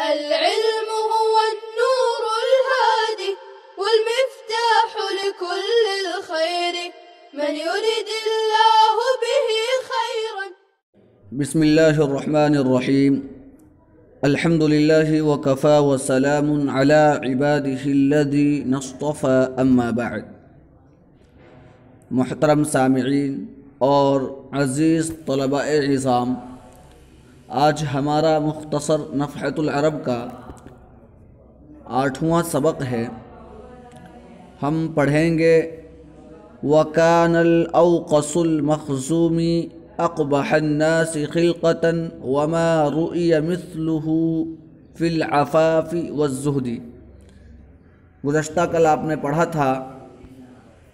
العلم هو النور الهادي والمفتاح لكل الخير من يرد الله به خيرا. بسم الله الرحمن الرحيم. الحمد لله وكفى وسلام على عباده الذين اصطفى اما بعد. محترم سامعین اور عزیز طلباء عظام، آج ہمارا مختصر نفحۃ العرب کا 8واں سبق ہے. ہم پڑھیں گے وَكَانَ الْأَوْقَصُ الْمَخْزُومِ أَقْبَحَ النَّاسِ خِلْقَةً وَمَا رُؤِيَ مِثْلُهُ فِي الْعَفَافِ وَالزُّهْدِ. گزشتہ کل آپ نے پڑھا تھا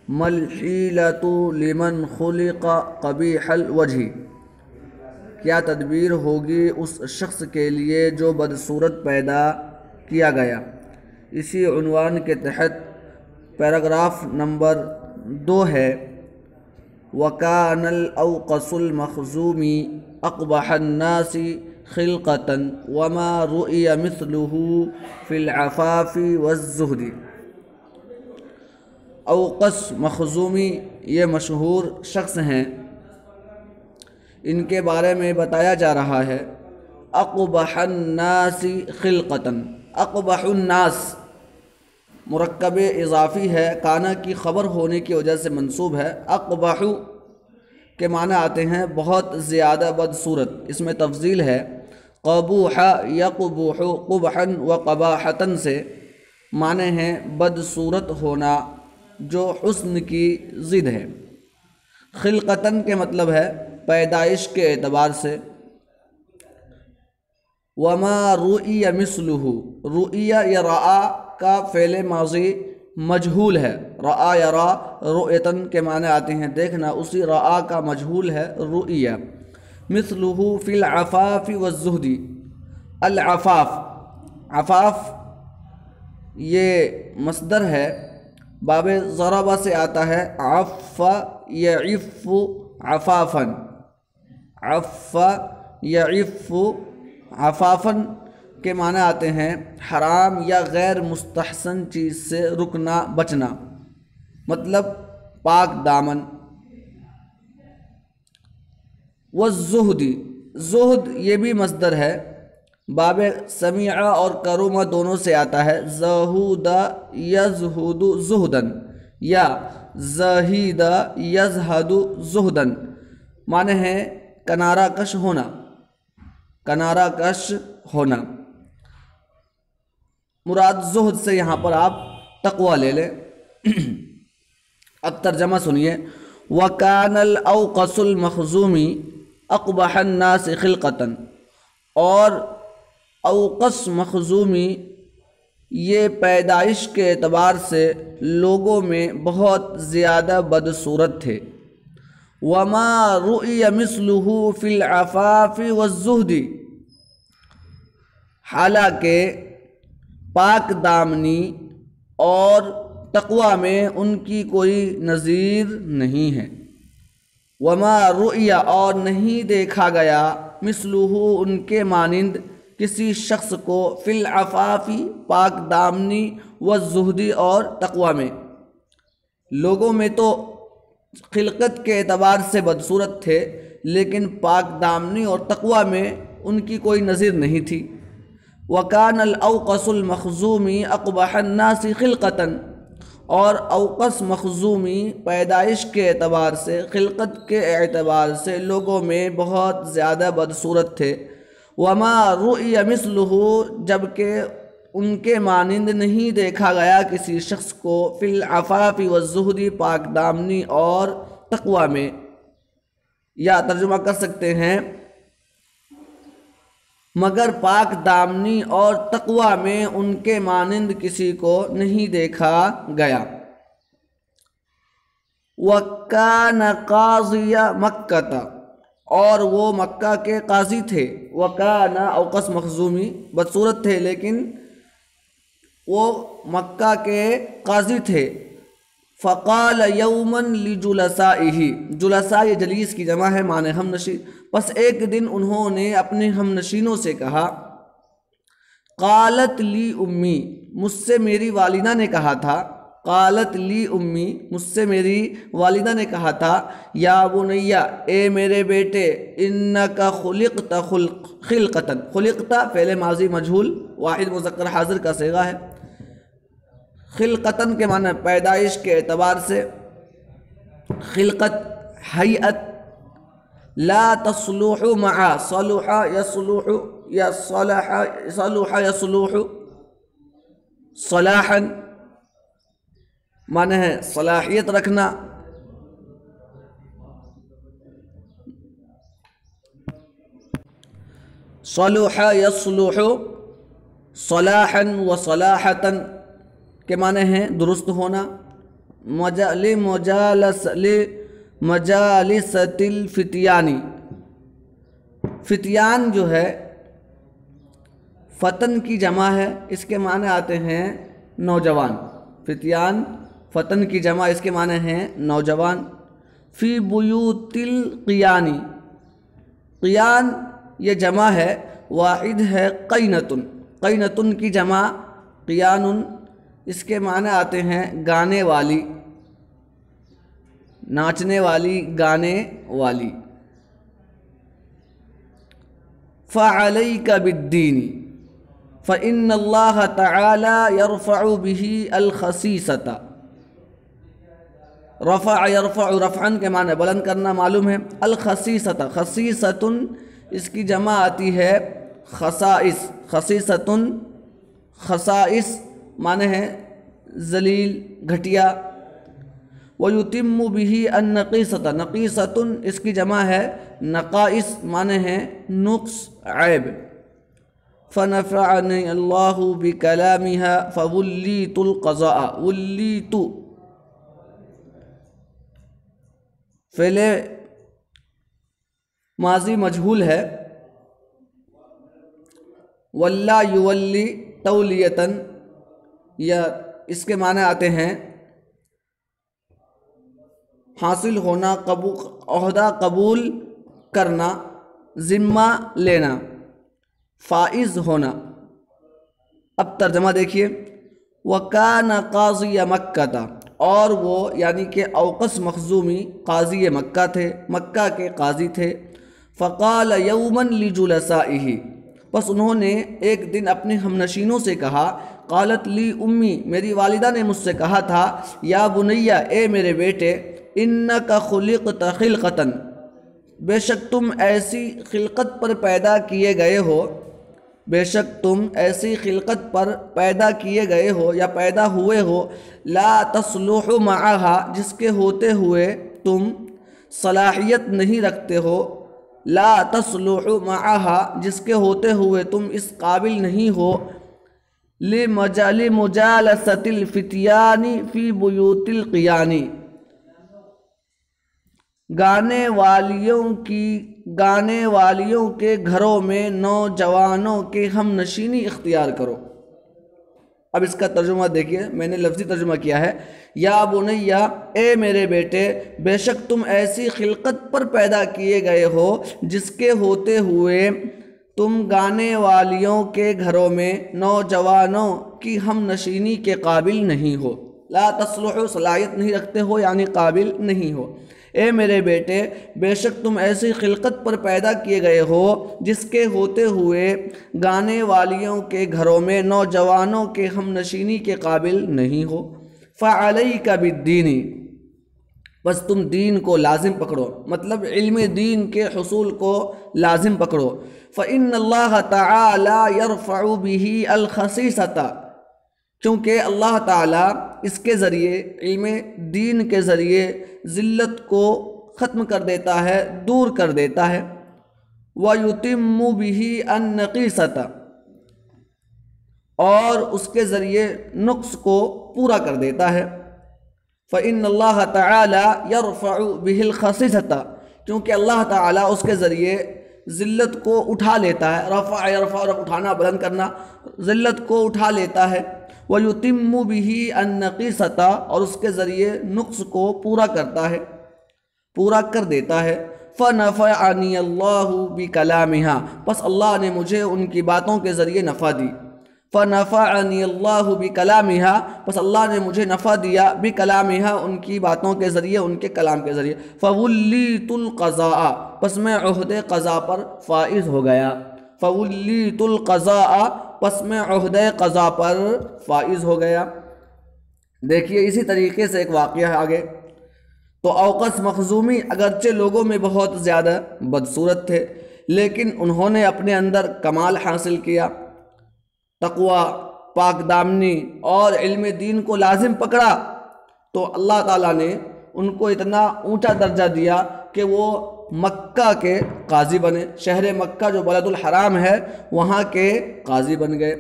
مَا الْحِيلَةُ لِمَنْ خُلِقَ قَبِيحَ الْوَجْهِ، کیا تدبیر ہوگی اس شخص کے لیے جو بدصورت پیدا کیا گیا. اسی عنوان کے تحت پیراگراف نمبر 2 ہے وَكَانَ الْأَوْقَصُ الْمَخْزُومِ أَقْبَحَ النَّاسِ خِلْقَةً وَمَا رُؤِيَ مِثْلُهُ فِي الْعَفَافِ وَالزُّهْدِ. اوقص مخزومی یہ مشہور شخص ہیں. ان کے بارے میں بتایا جا رہا ہے اقبح الناس خلقتاً. اقبح الناس مرکب اضافی ہے، کانا کی خبر ہونے کی وجہ سے منصوب ہے. اقبح کے معنی آتے ہیں بہت زیادہ بدصورت. اس میں تفضیل ہے. قبوح یقبح قبحا وقباحتا سے معنی ہیں بدصورت ہونا جو حسن کی ضد ہے. خلقتاً کے مطلب ہے پیدائش کے اعتبار سے. وما رؤی مثلہ، رؤیا یا رآ کا فعل ماضی مجہول ہے. رآ یرا رؤیتاً کے معنی آتے ہیں دیکھنا، اسی رآ کا مجہول ہے رؤیا. مثلہ فی العفاف والزہد. العفاف، عفاف یہ مصدر ہے، باب ضربہ سے آتا ہے. عف یعف عفافا، عف یعف عفافا کے معنی آتے ہیں حرام یا غیر مستحسن چیز سے رکنا بچنا، مطلب پاک دامن. والزہد، زہد یہ بھی مصدر ہے، باب سمیع اور کرومہ دونوں سے آتا ہے. زہود یزہد زہدن یا زہید یزہد زہدن، معنی ہے کنارہ کش ہونا، کنارہ کش ہونا. مراد زہد سے یہاں پر آپ تقوی لے لیں. اب ترجمہ سنیے. وَكَانَ الْأَوْقَصُ الْمَخْزُومِ أَقْبَحَ النَّاسِ خِلْقَةً، اور اوقص مخزومی یہ پیدائش کے اعتبار سے لوگوں میں بہت زیادہ بدصورت تھے. وَمَا رُؤِيَ مِثْلُهُ فِي الْعَفَافِ وَالزُّهْدِ، حالانکہ پاک دامنی اور تقوی میں ان کی کوئی نظیر نہیں ہے. وَمَا رُؤِيَ اور نہیں دیکھا گیا مثلہ ان کے مانند کسی شخص کو فی العفاف پاک دامنی والزہد اور تقوی میں. لوگوں میں تو خلقت کے اعتبار سے بدصورت تھے لیکن پاک دامنی اور تقوی میں ان کی کوئی نظیر نہیں تھی. وَكَانَ الْأَوْقَصُ الْمَخْزُومِ أَقْبَحَ النَّاسِ خِلْقَةً، اور اوقص مخزومی پیدائش کے اعتبار سے، خلقت کے اعتبار سے لوگوں میں بہت زیادہ بدصورت تھے. وَمَا رُؤِيَ مِثْلُهُ، جبکہ ان کے مانند نہیں دیکھا گیا کسی شخص کو فی العفاف والزہد پاک دامنی اور تقوی میں. یا ترجمہ کر سکتے ہیں مگر پاک دامنی اور تقوی میں ان کے مانند کسی کو نہیں دیکھا گیا. وَكَانَ قَاضِيَ مَكَّةَ، اور وہ مکہ کے قاضی تھے. وَكَانَ اوقص مخزومی بدصورت تھے لیکن وہ مکہ کے قاضی تھے. فقال یوما لجلسائه، جلساء یہ جلیس کی جمع ہے معنی ہم نشین. پس ایک دن انہوں نے اپنے ہم نشینوں سے کہا قالت لی امی، مجھ سے میری والدہ نے کہا تھا، قالت لی امی، مجھ سے میری والدہ نے کہا تھا، یا بنیا، اے میرے بیٹے، انک خلقت خلقتن، خلقت فعل ماضی مجہول واحد مذکر حاضر کا صیغہ ہے، خلقتن کے معنی پیدائش کے اعتبار سے، خلقت حیت، لا تصلح مع صلح یصلح یا صلح یصلح صلاحا، معنی ہے صلاحیت رکھنا، صلح یصلح صلاحا و صلاحتا کے معنی ہیں درست ہونا، مجالست الفتیانی، فتیان جو ہے فتن کی جمع ہے، اس کے معنی آتے ہیں نوجوان، فتیان فتن کی جمع، اس کے معنی ہیں نوجوان، فی بیوت القیانی، قیان یہ جمع ہے، واحد ہے قینتن، قینتن کی جمع قیان، اس کے معنی آتے ہیں گانے والی، ناچنے والی، گانے والی، فعلیک بالدین فإن اللہ تعالی یرفع به الخسیسۃ، رفع یرفع رفعن کے معنی بلند کرنا معلوم ہے، الخسیسۃ، خسیسۃ اس کی جمع آتی ہے خصائص، خسیسۃ خصائص معنی ہے ذلیل، گھٹیا، وَيُتِمُّ بِهِ النَّقِيسَةَ، نقیصۃ اس کی جمع ہے نقائص معنی ہے نقص، عیب، فَنَفَعَنِي اللَّهُ بِكَلَامِهَا فَوُلِّيتُ الْقَضَاءَ، وُلِّيتُ فعل ماضی مجہول ہے، وَلَّا يُوَلِّ تولیتاً، یا اس کے معنی آتے ہیں حاصل ہونا، عہدہ قبول کرنا، ذمہ لینا، فائز ہونا۔ اب ترجمہ دیکھیے، وَكَانَ قَاضِيَ مَكَّةَ، اور وہ یعنی کہ اوقس مخزومی قاضی مکہ تھے، مکہ کے قاضی تھے، فَقَالَ يَوْمًا لِجُلَسَائِهِ، بس انہوں نے ایک دن اپنے ہمنشینوں سے کہا، قالت لی امی، میری والدہ نے مجھ سے کہا تھا، یا بنیا، اے میرے بیٹے، انک خلقت خلقتن، بے شک تم ایسی خلقت پر پیدا کیے گئے ہو، بے شک تم ایسی خلقت پر پیدا کیے گئے ہو یا پیدا ہوئے ہو، لا تصلح معها، جس کے ہوتے ہوئے تم صلاحیت نہیں رکھتے ہو، لا تصلح معها، جس کے ہوتے ہوئے تم اس قابل نہیں ہو، لمجالست الفتیان فی بیوت القیان، گانے والیوں کے گھروں میں نوجوانوں کے ہم نشینی اختیار کرو۔ اب اس کا ترجمہ دیکھیے، میں نے لفظی ترجمہ کیا ہے، یا بنیا، اے میرے بیٹے، بے شک تم ایسی خلقت پر پیدا کیے گئے ہو جس کے ہوتے ہوئے تم گانے والیوں کے گھروں میں نوجوانوں کی ہم نشینی کے قابل نہیں ہو، لا تصلح صلاحیت نہیں رکھتے ہو یعنی قابل نہیں ہو۔ اے میرے بیٹے، بے شک تم ایسی خلقت پر پیدا کیے گئے ہو جس کے ہوتے ہوئے گانے والیوں کے گھروں میں نوجوانوں کے ہم نشینی کے قابل نہیں ہو، فعلیک بالدین، بس تم دین کو لازم پکڑو، مطلب علم دین کے حصول کو لازم پکڑو، فإن اللہ تعالی یرفع به الخسیسۃ، کیونکہ اللہ تعالیٰ اس کے ذریعے، علم دین کے ذریعے ذلت کو ختم کر دیتا ہے، دور کر دیتا ہے، وَيُتِمُّ بِهِ النَّقِيسَةَ، اور اس کے ذریعے نقص کو پورا کر دیتا ہے، فإن اللہ تعالی یرفع به الخسیسۃ، کیونکہ اللہ تعالیٰ اس کے ذریعے ذلت کو اٹھا لیتا ہے، رفع یرفع اور اٹھانا بلند کرنا، ذلت کو اٹھا لیتا ہے، وَيُتِمُّ بِهِ النَّقِيسَةَ، اور اس کے ذریعے نقص کو پورا کرتا ہے، پورا کر دیتا ہے، فَنَفَعَنِيَ اللَّهُ بِكَلَامِهَا، پس اللہ نے مجھے ان کی باتوں کے ذریعے نفع دی، فنفعنی اللہ بکلامہا، پس اللہ نے مجھے نفع دیا بکلامہا ان کی باتوں کے ذریعے، ان کے کلام کے ذریعے، فولیت القضاء، پس میں عہد قضاء پر فائز ہو گیا، فولیت القضاء، پس میں عہد قضاء پر فائز ہو گیا۔ دیکھیے اسی طریقے سے ایک واقعہ ہے آگے۔ تو اوقس مخزومی اگرچہ لوگوں میں بہت زیادہ بدصورت تھے، لیکن انہوں نے اپنے اندر کمال حاصل کیا، تقوی، پاک دامنی اور علم دین کو لازم پکڑا، تو اللہ تعالیٰ نے ان کو اتنا اونچا درجہ دیا کہ وہ مکہ کے قاضی بنے، شہر مکہ جو بلد الحرام ہے وہاں کے قاضی بن گئے۔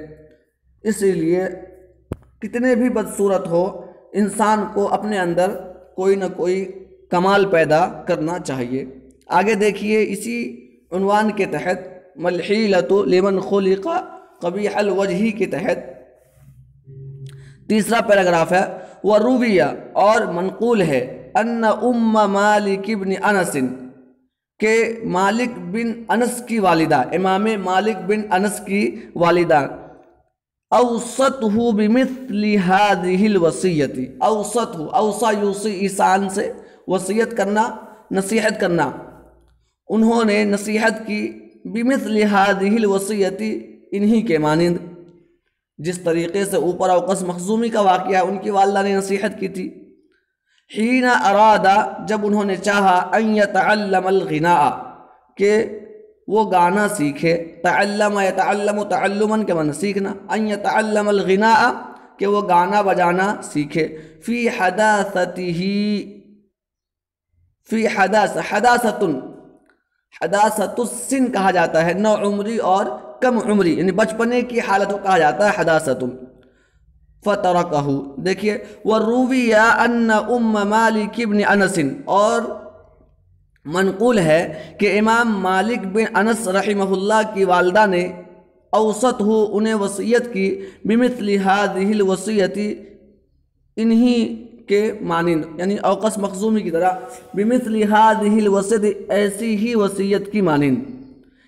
اسی لیے کتنے بھی بدصورت ہو، انسان کو اپنے اندر کوئی نہ کوئی کمال پیدا کرنا چاہیے۔ آگے دیکھیے اسی عنوان کے تحت ملحیلۃ لمن خلق قبیح الوجہ کے تحت تیسرا پیراگراف ہے، ورویہ، اور منقول ہے، ان ام مالک بن انس، کہ مالک بن انس کی والدہ، امام مالک بن انس کی والدہ، اوصتہ بمثل هذه الوصیت، اوصتہ، اوصا یوصی ایسان سے وصیت کرنا، نصیحت کرنا، انہوں نے نصیحت کی بمثل هذه الوصیت، انہی کے مانند، جس طریقے سے اوپر اوقس مخزومی کا واقعہ ان کی والدہ نے نصیحت کی تھی۔ حین ارادہ، جب انہوں نے چاہا، ان یتعلم الغناء، کہ وہ گانا سیکھے، تعلم یتعلم تعلماً کے معنی سیکھنا، ان یتعلم الغناء، کہ وہ گانا بجانا سیکھے، فی حداثتہ، فی حداثت، حداثت السن کہا جاتا ہے، نو عمری اور کم عمری، یعنی بچپنے کی حالت کو کہا جاتا ہے حداثت۔ فترکہ، دیکھیے، وروی ان ام مالک بن انس، اور منقول ہے کہ امام مالک بن انس رحمہ اللہ کی والدہ نے اوسط ہو، انہیں وصیت کی، بمثل هذه الوصیت، انہی کے مانند، یعنی اوقس مخزومی کی طرح، بمثل هذه الوصیت، ایسی ہی وصیت کی مانند۔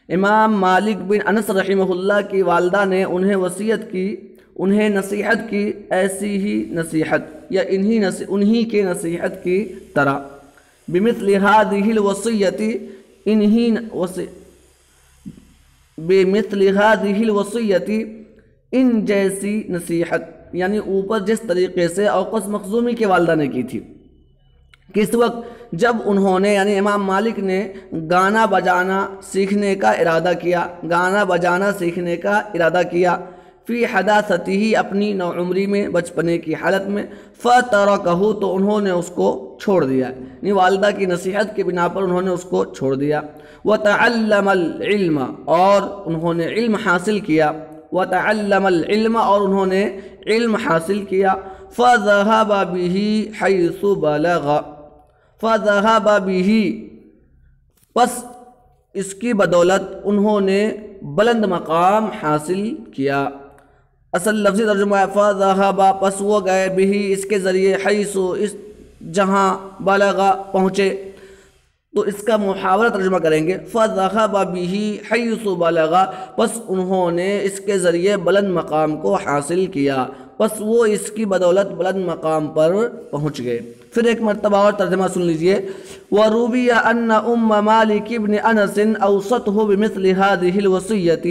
امام مالک بن انس رحمہ اللہ کی والدہ نے انہیں وصیت کی، انہیں نصیحت کی، ایسی ہی نصیحت یا انہی کے نصیحت کی طرح، بمثل هذه الوصیت، بمثل هذه الوصیت، ان جیسی نصیحت، یعنی اوپر جس طریقے سے اوقس مخزومی کی والدہ نے کی تھی۔ کس وقت؟ جب انہوں نے، یعنی امام مالک نے گانا بجانا سیکھنے کا ارادہ کیا، گانا بجانا سیکھنے کا ارادہ کیا، فی حداثتہ، اپنی نوعمری میں، بچپنے کی حالت میں، فترکہ، تو انہوں نے اس کو چھوڑ دیا، یعنی والدہ کی نصیحت کی بنا پر انہوں نے اس کو چھوڑ دیا۔ وتعلم العلم، اور انہوں نے علم حاصل کیا، وتعلم العلم، اور انہوں نے علم حاصل کیا، فذهب به حيث بلغ، فذهب به، پس اس کی بدولت انہوں نے بلند مقام حاصل کیا۔ اصل لفظی ترجمہ ہے فذهب، پس وہ گئے، به، اس کے ذریعے، حیث، اس جہاں، بلغ، پہنچے، تو اس کا محاورہ ترجمہ کریں گے، فذهب به حیث بلغ، پس انہوں نے اس کے ذریعے بلند مقام کو حاصل کیا، پس وہ اس کی بدولت بلند مقام پر پہنچ گئے۔ پھر ایک مرتبہ اور ترجمہ سن لیجئے، وَرُوِيَ أَنَّ أُمَّ مَالِكِ بْنِ أَنَسٍ أَوْصَتْهُ بِمِثْلِ هَذِهِ الْوَصِيَّةِ،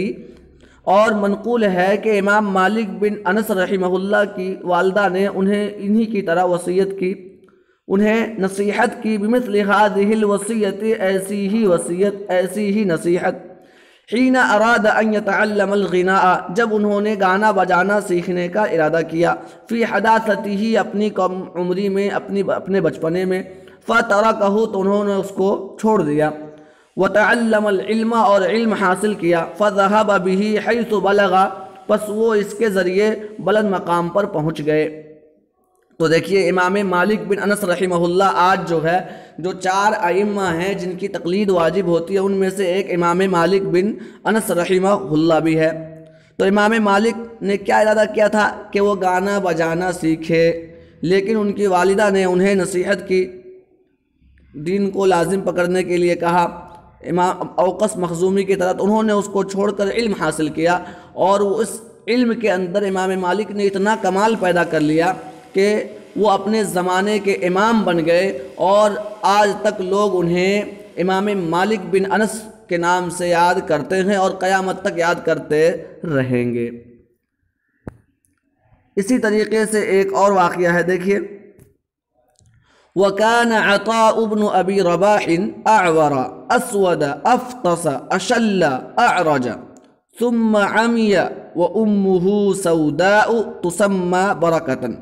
اور منقول ہے کہ امام مالک بن انس رحمہ اللہ کی والدہ نے انہیں انہی کی طرح وصیت کی، انہیں نصیحت کی، بِمِثْلِ هَذِهِ الْوَصِيَّةِ، ایسی ہی وصیت، ایسی ہی نصیحت، حین اراد ان یتعلم الغناء، جب انہوں نے گانا بجانا سیکھنے کا ارادہ کیا، فی حداثتہ، اپنی کم عمری میں، اپنے بچپنے میں، فترکہ، تو انہوں نے اس کو چھوڑ دیا، وتعلم العلم، اور علم حاصل کیا، فذهب به حیث بلغ، پس وہ اس کے ذریعے بلند مقام پر پہنچ گئے۔ تو دیکھیے امام مالک بن انس رحمہ اللہ، آج جو ہے جو 4 ائمہ ہیں جن کی تقلید واجب ہوتی ہے، ان میں سے ایک امام مالک بن انس رحمہ اللہ بھی ہے۔ تو امام مالک نے کیا ارادہ کیا تھا کہ وہ گانا بجانا سیکھے، لیکن ان کی والدہ نے انہیں نصیحت کی، دین کو لازم پکڑنے کے لیے کہا، امام اوقس مخزومی کی طرح، انہوں نے اس کو چھوڑ کر علم حاصل کیا، اور وہ اس علم کے اندر امام مالک نے اتنا کمال پیدا کر لیا کہ وہ اپنے زمانے کے امام بن گئے، اور آج تک لوگ انہیں امام مالک بن انس کے نام سے یاد کرتے ہیں اور قیامت تک یاد کرتے رہیں گے۔ اسی طریقے سے ایک اور واقعہ ہے، دیکھیے، وَكَانَ عَطَاءُ بْنُ أَبِي رَبَاحٍ أَعْوَرَ أَسْوَدَ أَفْطَسَ أَشَلَّ أَعْرَجَ ثُمَّ عَمِيَ وَأُمُّهُ سَوْدَاءُ تُسَمَّى بَرَكَةً۔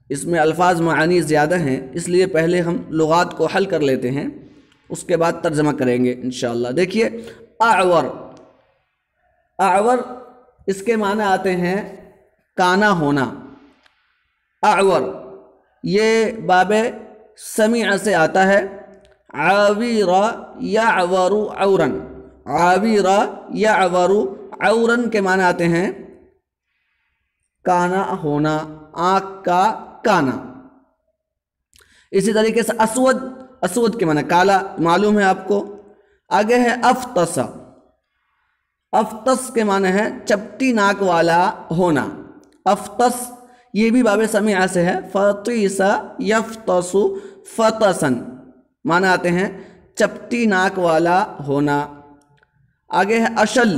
اس میں الفاظ معانی زیادہ ہیں، اس لیے پہلے ہم لغات کو حل کر لیتے ہیں، اس کے بعد ترجمہ کریں گے انشاءاللہ۔ دیکھیے، اعور، اعور اس کے معنی آتے ہیں کانا ہونا۔ اعور یہ باب سمیع سے آتا ہے، عاویر یعور عورا، عاویر یعور عورا کے معنی آتے ہیں کانا ہونا، آنکھ کا کانا۔ اسی طریقے سے اسود، اسود کے معنی کالا، معلوم ہے آپ کو۔ آگے ہے افطس، افطس کے معنی ہے چپٹی ناک والا ہونا۔ افطس یہ بھی باب سمیع سے ہے، فطیس یفطس فطسا، معنی آتے ہیں چپٹی ناک والا ہونا۔ آگے ہے اشل،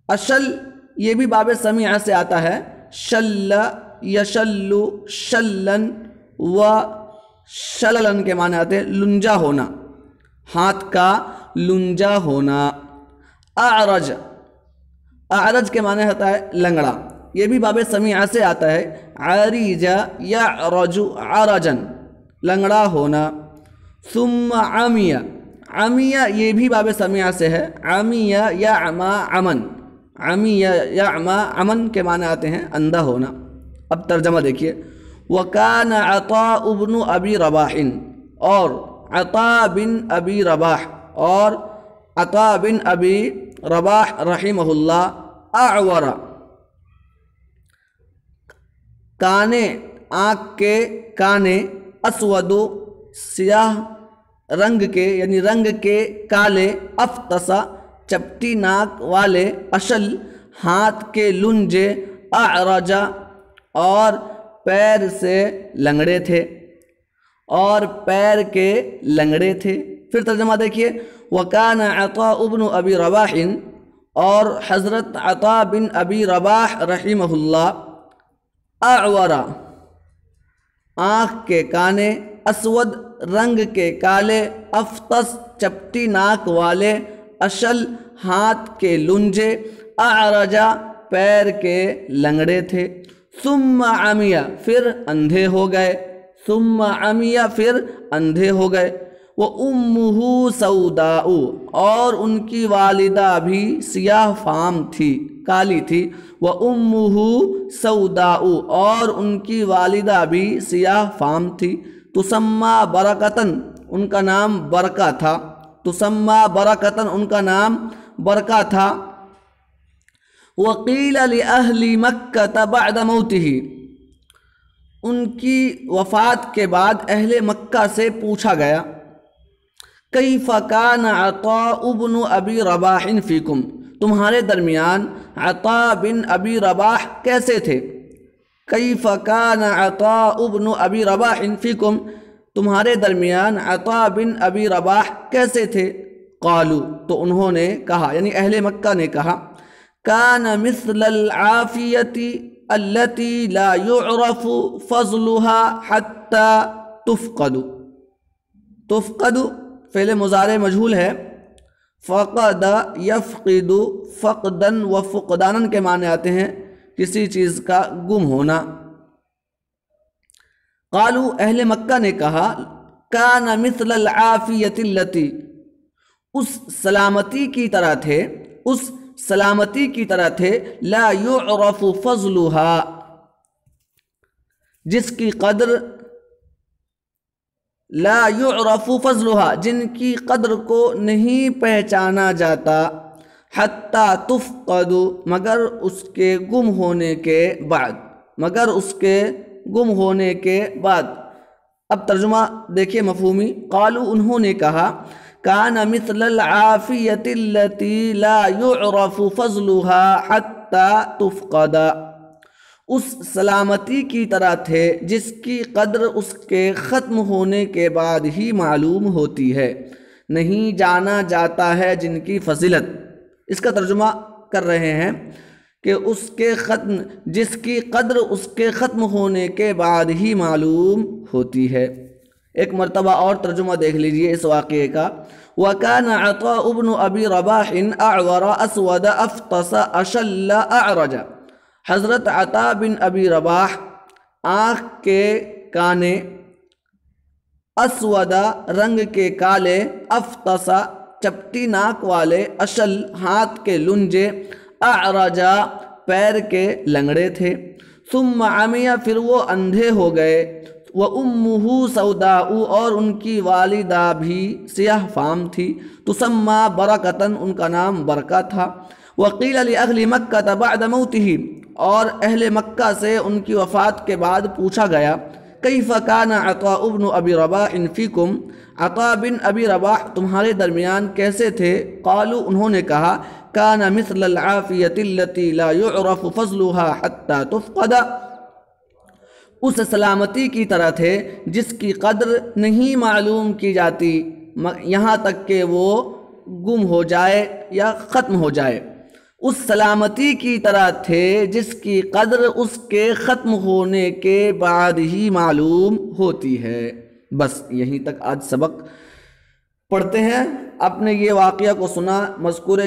اشل یہ بھی باب سمیع سے آتا ہے، شل یشل شلن و شللن کے معنی آتے ہیں لنجا ہونا، ہاتھ کا لنجا ہونا۔ اعرج، اعرج کے معنی ہوتا ہے لنگڑا، یہ بھی باب سمیع سے آتا ہے، عریج یعرج عرجن، لنگڑا ہونا۔ ثم عمی، عمی یہ بھی باب سمیع سے ہے، عمی یعمی عمن، عمی یعمی عمن کے معنی آتے ہیں اندھا ہونا۔ اب ترجمہ دیکھیے، وَكَانَ عَطَاءُ بْنُ أَبِي رَبَاحٍ، اور عطاء بن ابی رباح، اور عطاء بن ابی رباح رحمہ اللہ، اعور کانے، آنکھ کے کانے، اسود سیاہ رنگ کے یعنی رنگ کے کالے، افطسا چپٹی ناک والے، اشل ہاتھ کے لنجے، اعرجا اور پیر سے لنگڑے تھے، اور پیر کے لنگڑے تھے۔ پھر ترجمہ دیکھیے، وَكَانَ عَطَاءُ بْنُ أَبِي رَبَاحٍ، اور حضرت عطاء بن ابی رباح رحمہ اللہ، اعور آنکھ کے کانے، اسود رنگ کے کالے، افطس چپٹی ناک والے، اشل ہاتھ کے لنجے، اعرجا پیر کے لنگڑے تھے۔ ثم عمیہ پھر اندھے ہو گئے، ثم عمیہ پھر اندھے ہو گئے۔ وَأُمُّهُ سَوْدَاءُ اور ان کی والدہ بھی سیاہ فام تھی، کالی تھی۔ وَأُمُّهُ سَوْدَاءُ اور ان کی والدہ بھی سیاہ فام تھی۔ تُسَمَّى بَرَكَةً ان کا نام برکہ تھا، تُسَمَّى بَرَكَةً ان کا نام برکہ تھا۔ وَقِيلَ لِأَهْلِ مَكَّةَ بَعْدَ مَوْتِهِ ان کی وفات کے بعد اہل مکہ سے پوچھا گیا، كَيْفَ كَانَ عَطَاءُ بْنُ أَبِي رَبَاحٍ فِيكُمْ تمہارے درمیان عطاء بن ابی رباح کیسے تھے؟ كَيْفَ كَانَ عَطَاءُ بْنُ أَبِي رَبَاحٍ فِيكُمْ تمہارے درمیان عطاء بن ابی رباح کیسے تھے؟ قالوا تو انہوں نے کہا، یعنی اہل مکہ نے کہا، كَانَ مِثْلَ الْعَافِيَةِ الَّتِي لَا يُعْرَفُ فَضْلُهَا حَتَّى تُفْقَدُ، تفقد فعل مضارع مجہول ہے، فقد یفقد فقدن و فقدانن کے معنی آتے ہیں کسی چیز کا گم ہونا۔ قالوا اہل مکہ نے کہا، کان مثل العافیۃ التی اس سلامتی کی طرح تھے، اس سلامتی کی طرح تھے، لا یعرف فضلها جس کی قدر، لا یعرف فضلها جن کی قدر کو نہیں پہچانا جاتا، حتی تفقد مگر اس کے گم ہونے کے بعد، مگر اس کے گم ہونے کے بعد۔ اب ترجمہ دیکھیے مفہومی، قالوا انہوں نے کہا، کان مثل العافیۃ التی لا یعرف فضلها حتی تفقد، اس سلامتی کی طرح تھے جس کی قدر اس کے ختم ہونے کے بعد ہی معلوم ہوتی ہے، نہیں جانا جاتا ہے جن کی فضیلت۔ اس کا ترجمہ کر رہے ہیں کہ جس کی قدر اس کے ختم ہونے کے بعد ہی معلوم ہوتی ہے۔ ایک مرتبہ اور ترجمہ دیکھ لیجئے اس واقعے کا۔ وَكَانَ عَطَاءُ بْنُ أَبِي رَبَاحٍ أَعْوَرَ أَسْوَدَ أَفْطَسَ أَشَلَّ أَعْرَجَ، حضرت عطا بن ابی رباح آنکھ کے کانے، اسودہ رنگ کے کالے، افطسا چپٹی ناک والے، اشل ہاتھ کے لنجے، اعرجا پیر کے لنگڑے تھے، ثم عمی پھر وہ اندھے ہو گئے، وَأُمُّهُ سَوْدَاءُ اور ان کی والدہ بھی سیاہ فام تھی، تسمى برکتاً ان کا نام برکہ تھا، وَقِيلَ لِأَهْلِ مَكَّةَ بَعْدَ مَوْتِهِ اور اہل مکہ سے ان کی وفات کے بعد پوچھا گیا، کیف کان عطاء بن ابی رباح فیکم، عطاء بن ابی رباح تمہارے درمیان کیسے تھے؟ قالوا انہوں نے کہا، کان مثل العافیۃ التی لا یعرف فضلها حتی تفقد، اس سلامتی کی طرح تھے جس کی قدر نہیں معلوم کی جاتی یہاں تک کہ وہ گم ہو جائے یا ختم ہو جائے۔ اس سلامتی کی طرح تھے جس کی قدر اس کے ختم ہونے کے بعد ہی معلوم ہوتی ہے۔ بس یہیں تک آج سبق پڑھتے ہیں۔ آپ نے یہ واقعہ کو سنا، مذکورہ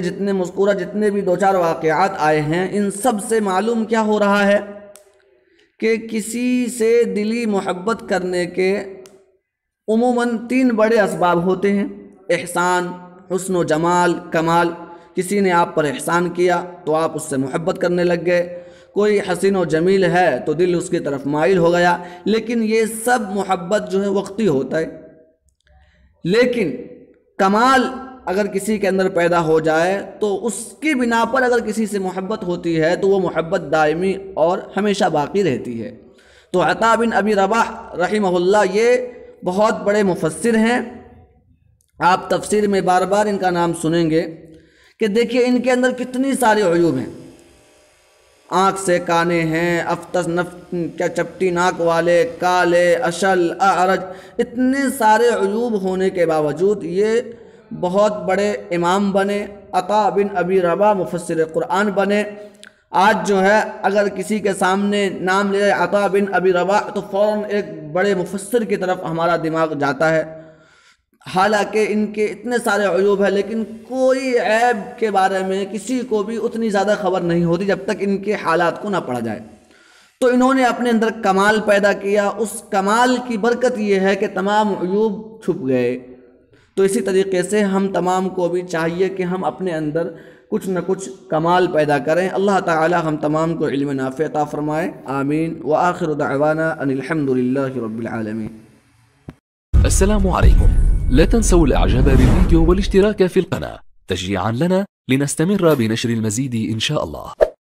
جتنے بھی دو چار واقعات آئے ہیں، ان سب سے معلوم کیا ہو رہا ہے کہ کسی سے دلی محبت کرنے کے عموماً 3 بڑے اسباب ہوتے ہیں: احسان، حسن و جمال، کمال۔ کسی نے آپ پر احسان کیا تو آپ اس سے محبت کرنے لگ گئے، کوئی حسین و جمیل ہے تو دل اس کی طرف مائل ہو گیا، لیکن یہ سب محبت جو ہے وقتی ہوتا ہے۔ لیکن کمال اگر کسی کے اندر پیدا ہو جائے تو اس کی بنا پر اگر کسی سے محبت ہوتی ہے تو وہ محبت دائمی اور ہمیشہ باقی رہتی ہے۔ تو عطا بن ابی رباح رحمہ اللہ یہ بہت بڑے مفسر ہیں، آپ تفسیر میں بار بار ان کا نام سنیں گے کہ دیکھیے ان کے اندر کتنی سارے عیوب ہیں۔ آنکھ سے کانے ہیں، افطس کیا چپٹی ناک والے، کالے، اشل، اعرج، اتنے سارے عیوب ہونے کے باوجود یہ بہت بڑے امام بنے، عطا بن ابی رباح مفسر قرآن بنے۔ آج جو ہے اگر کسی کے سامنے نام لے عطا بن ابی رباح تو فوراً ایک بڑے مفسر کی طرف ہمارا دماغ جاتا ہے، حالانکہ ان کے اتنے سارے عیوب ہیں، لیکن کوئی عیب کے بارے میں کسی کو بھی اتنی زیادہ خبر نہیں ہوتی جب تک ان کے حالات کو نہ پڑھا جائے۔ تو انہوں نے اپنے اندر کمال پیدا کیا، اس کمال کی برکت یہ ہے کہ تمام عیوب چھپ گئے۔ تو اسی طریقے سے ہم تمام کو بھی چاہیے کہ ہم اپنے اندر کچھ نہ کچھ کمال پیدا کریں۔ اللہ تعالی ہم تمام کو علم نافع عطا فرمائے، آمین۔ وآخر دعوانا ان الحمد للہ رب العالمین۔ السلام عليكم، لا تنسوا الاعجاب بالفيديو والاشتراك في القناة تشجيعا لنا لنستمر بنشر المزيد إن شاء الله.